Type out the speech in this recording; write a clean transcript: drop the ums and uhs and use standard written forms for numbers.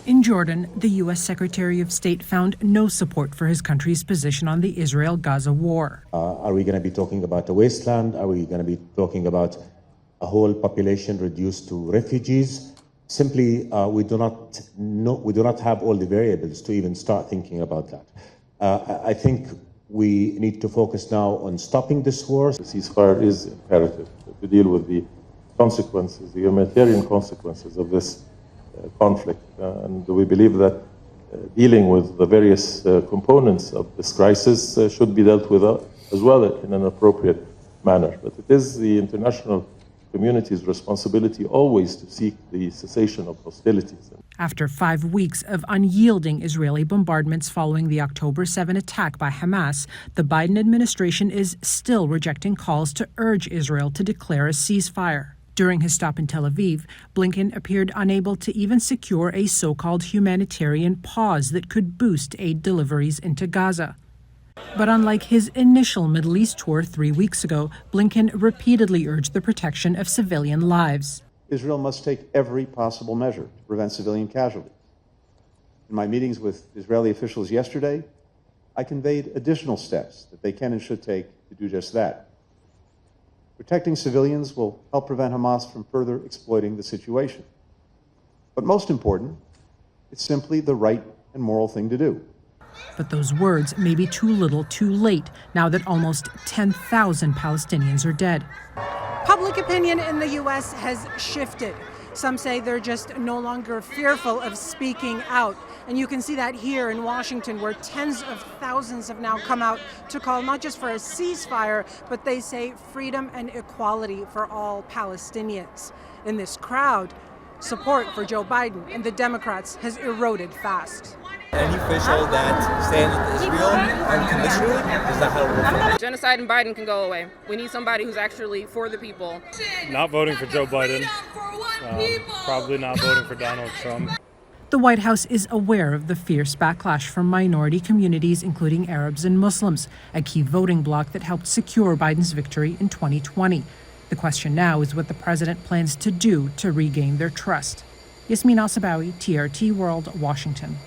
In Jordan, the U.S. Secretary of State found no support for his country's position on the Israel-Gaza war. Are we going to be talking about a wasteland? Are we going to be talking about a whole population reduced to refugees? Simply, we do not have all the variables to even start thinking about that. I think we need to focus now on stopping this war. The ceasefire is imperative to deal with the consequences, the humanitarian consequences of this conflict. And we believe that dealing with the various components of this crisis should be dealt with as well in an appropriate manner. But it is the international community's responsibility always to seek the cessation of hostilities. After 5 weeks of unyielding Israeli bombardments following the October 7 attack by Hamas, the Biden administration is still rejecting calls to urge Israel to declare a ceasefire. During his stop in Tel Aviv, Blinken appeared unable to even secure a so-called humanitarian pause that could boost aid deliveries into Gaza. But unlike his initial Middle East tour 3 weeks ago, Blinken repeatedly urged the protection of civilian lives. Israel must take every possible measure to prevent civilian casualties. In my meetings with Israeli officials yesterday, I conveyed additional steps that they can and should take to do just that. Protecting civilians will help prevent Hamas from further exploiting the situation. But most important, it's simply the right and moral thing to do. But those words may be too little too late now that almost 10,000 Palestinians are dead. Public opinion in the U.S. has shifted. Some say they're just no longer fearful of speaking out. And you can see that here in Washington, where tens of thousands have now come out to call not just for a ceasefire, but they say freedom and equality for all Palestinians. In this crowd, support for Joe Biden and the Democrats has eroded fast. Any official that stands with Israel unconditionally is not going to work. Genocide and Biden can go away. We need somebody who's actually for the people. Not voting for Joe Biden. Probably not voting for Donald Trump. The White House is aware of the fierce backlash from minority communities, including Arabs and Muslims, a key voting bloc that helped secure Biden's victory in 2020. The question now is what the president plans to do to regain their trust. Yasmine El-Sabawi, TRT World, Washington.